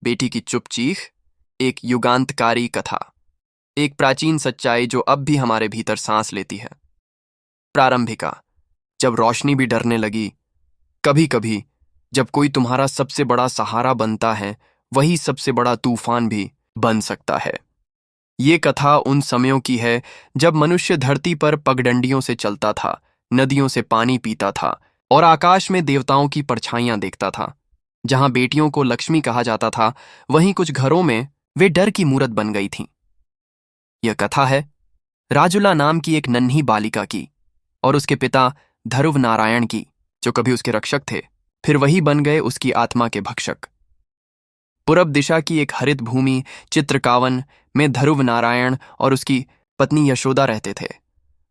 बेटी की चुप चीख, एक युगांतकारी कथा, एक प्राचीन सच्चाई जो अब भी हमारे भीतर सांस लेती है। प्रारंभिका, जब रोशनी भी डरने लगी। कभी कभी जब कोई तुम्हारा सबसे बड़ा सहारा बनता है, वही सबसे बड़ा तूफान भी बन सकता है। ये कथा उन समयों की है जब मनुष्य धरती पर पगडंडियों से चलता था, नदियों से पानी पीता था और आकाश में देवताओं की परछाइयां देखता था। जहां बेटियों को लक्ष्मी कहा जाता था, वहीं कुछ घरों में वे डर की मूरत बन गई थीं। यह कथा है राजुला नाम की एक नन्ही बालिका की और उसके पिता ध्रुव नारायण की, जो कभी उसके रक्षक थे, फिर वही बन गए उसकी आत्मा के भक्षक। पूरब दिशा की एक हरित भूमि चित्रकावन में ध्रुव नारायण और उसकी पत्नी यशोदा रहते थे।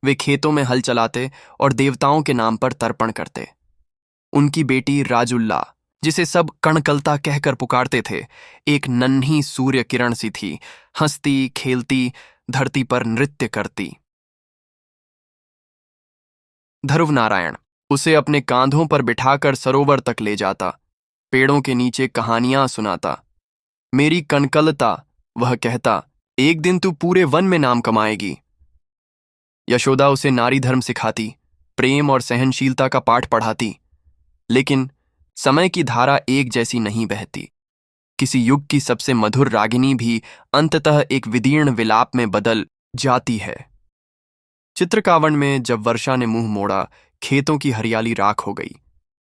वे खेतों में हल चलाते और देवताओं के नाम पर तर्पण करते। उनकी बेटी राजुल्ला, जिसे सब कणकलता कहकर पुकारते थे, एक नन्ही सूर्य किरण सी थी, हंसती खेलती, धरती पर नृत्य करती। ध्रुव नारायण उसे अपने कांधों पर बिठाकर सरोवर तक ले जाता, पेड़ों के नीचे कहानियां सुनाता। मेरी कनकलता, वह कहता, एक दिन तू पूरे वन में नाम कमाएगी। यशोदा उसे नारी धर्म सिखाती, प्रेम और सहनशीलता का पाठ पढ़ाती। लेकिन समय की धारा एक जैसी नहीं बहती। किसी युग की सबसे मधुर रागिनी भी अंततः एक विदीर्ण विलाप में बदल जाती है। चित्रकावन में जब वर्षा ने मुंह मोड़ा, खेतों की हरियाली राख हो गई।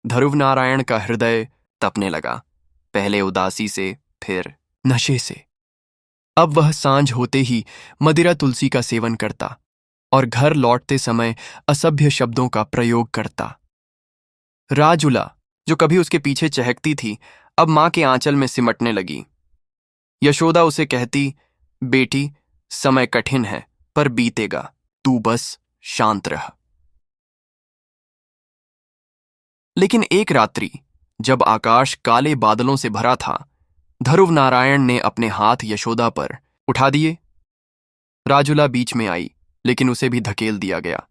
ध्रुव नारायण का हृदय तपने लगा, पहले उदासी से, फिर नशे से। अब वह सांझ होते ही मदिरा तुलसी का सेवन करता और घर लौटते समय असभ्य शब्दों का प्रयोग करता। राजुला, जो कभी उसके पीछे चहकती थी, अब मां के आंचल में सिमटने लगी। यशोदा उसे कहती, बेटी, समय कठिन है पर बीतेगा, तू बस शांत रह। लेकिन एक रात्रि जब आकाश काले बादलों से भरा था, ध्रुव नारायण ने अपने हाथ यशोदा पर उठा दिए। राजुला बीच में आई, लेकिन उसे भी धकेल दिया गया।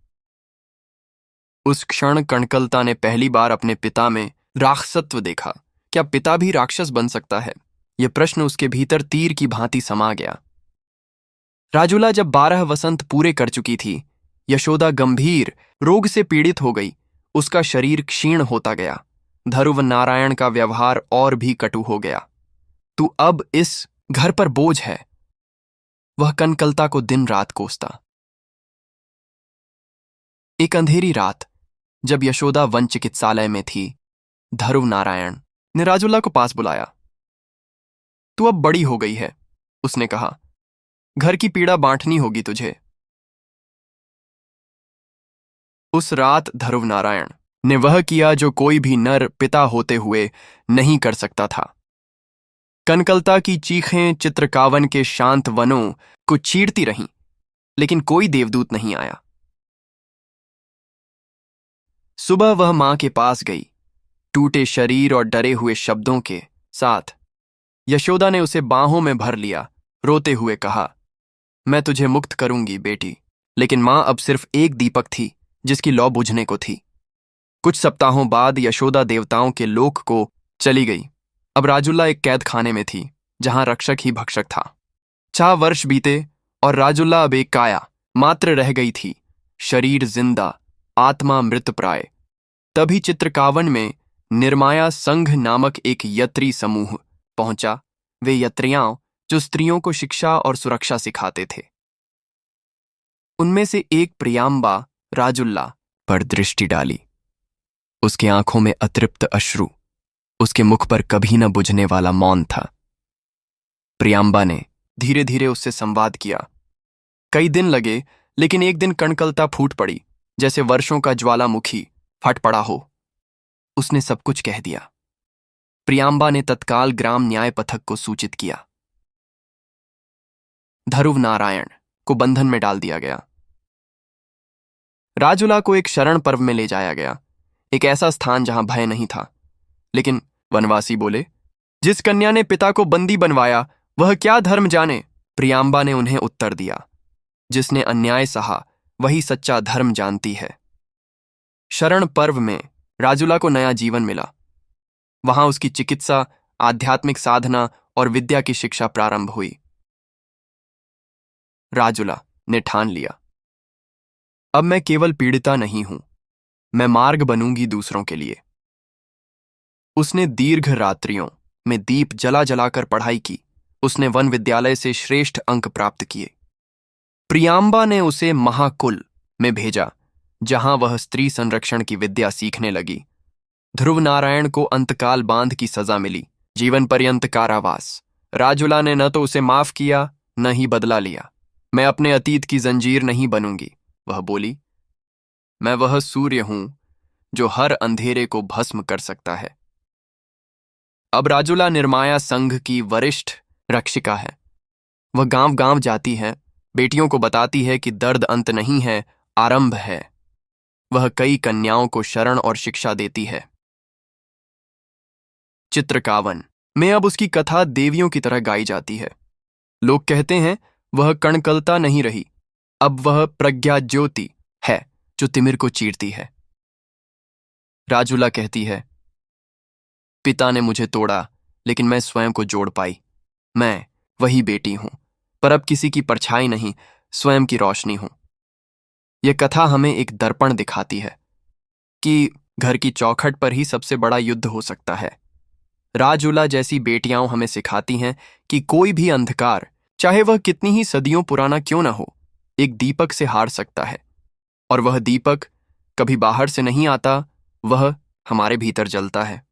उस क्षण कणकलता ने पहली बार अपने पिता में राक्षसत्व देखा। क्या पिता भी राक्षस बन सकता है? यह प्रश्न उसके भीतर तीर की भांति समा गया। राजुला जब 12 वसंत पूरे कर चुकी थी, यशोदा गंभीर रोग से पीड़ित हो गई। उसका शरीर क्षीण होता गया। ध्रुव नारायण का व्यवहार और भी कटु हो गया। तू अब इस घर पर बोझ है, वह कनकलता को दिन रात कोसता। एक अंधेरी रात जब यशोदा वन चिकित्सालय में थी, ध्रुव नारायण ने राजुला को पास बुलाया। तू अब बड़ी हो गई है, उसने कहा, घर की पीड़ा बांटनी होगी तुझे। उस रात ध्रुव नारायण ने वह किया जो कोई भी नर पिता होते हुए नहीं कर सकता था। कनकलता की चीखें चित्रकावन के शांत वनों को चीरती रहीं, लेकिन कोई देवदूत नहीं आया। सुबह वह मां के पास गई, टूटे शरीर और डरे हुए शब्दों के साथ। यशोदा ने उसे बाहों में भर लिया, रोते हुए कहा, मैं तुझे मुक्त करूंगी बेटी। लेकिन मां अब सिर्फ एक दीपक थी जिसकी लौ बुझने को थी। कुछ सप्ताहों बाद यशोदा देवताओं के लोक को चली गई। अब राजुला एक कैद खाने में थी, जहां रक्षक ही भक्षक था। 4 वर्ष बीते और राजुला अब एक काया मात्र रह गई थी, शरीर जिंदा, आत्मा मृतप्राय। तभी चित्रकावन में निर्माया संघ नामक एक यत्री समूह पहुंचा। वे यत्रियां जो स्त्रियों को शिक्षा और सुरक्षा सिखाते थे। उनमें से एक प्रियांबा राजुल्ला पर दृष्टि डाली। उसके आंखों में अतृप्त अश्रु, उसके मुख पर कभी न बुझने वाला मौन था। प्रियांबा ने धीरे धीरे उससे संवाद किया। कई दिन लगे, लेकिन एक दिन कणकलता फूट पड़ी, जैसे वर्षों का ज्वालामुखी फट पड़ा हो। उसने सब कुछ कह दिया। प्रियांबा ने तत्काल ग्राम न्याय पथक को सूचित किया। ध्रुव नारायण को बंधन में डाल दिया गया। राजुला को एक शरण पर्व में ले जाया गया, एक ऐसा स्थान जहां भय नहीं था। लेकिन वनवासी बोले, जिस कन्या ने पिता को बंदी बनवाया, वह क्या धर्म जाने? प्रियांबा ने उन्हें उत्तर दिया, जिसने अन्याय सहा वही सच्चा धर्म जानती है। शरण पर्व में राजुला को नया जीवन मिला। वहां उसकी चिकित्सा, आध्यात्मिक साधना और विद्या की शिक्षा प्रारंभ हुई। राजुला ने ठान लिया, अब मैं केवल पीड़िता नहीं हूं, मैं मार्ग बनूंगी दूसरों के लिए। उसने दीर्घ रात्रियों में दीप जला जलाकर पढ़ाई की। उसने वन विद्यालय से श्रेष्ठ अंक प्राप्त किए। प्रियांबा ने उसे महाकुल में भेजा, जहां वह स्त्री संरक्षण की विद्या सीखने लगी। ध्रुव नारायण को अंतकाल बांध की सजा मिली, जीवन पर्यंत कारावास। राजुला ने न तो उसे माफ किया, न ही बदला लिया। मैं अपने अतीत की जंजीर नहीं बनूंगी, वह बोली। मैं वह सूर्य हूं जो हर अंधेरे को भस्म कर सकता है। अब राजुला निर्माया संघ की वरिष्ठ रक्षिका है। वह गांव गांव जाती है, बेटियों को बताती है कि दर्द अंत नहीं है, आरंभ है। वह कई कन्याओं को शरण और शिक्षा देती है। चित्रकावन में अब उसकी कथा देवियों की तरह गाई जाती है। लोग कहते हैं वह कणकलता नहीं रही, अब वह प्रज्ञा ज्योति है जो तिमिर को चीरती है। राजुला कहती है, पिता ने मुझे तोड़ा, लेकिन मैं स्वयं को जोड़ पाई। मैं वही बेटी हूं, पर अब किसी की परछाई नहीं, स्वयं की रोशनी हूं। यह कथा हमें एक दर्पण दिखाती है कि घर की चौखट पर ही सबसे बड़ा युद्ध हो सकता है। राजुला जैसी बेटियां हमें सिखाती हैं कि कोई भी अंधकार, चाहे वह कितनी ही सदियों पुराना क्यों ना हो, एक दीपक से हार सकता है। और वह दीपक कभी बाहर से नहीं आता, वह हमारे भीतर जलता है।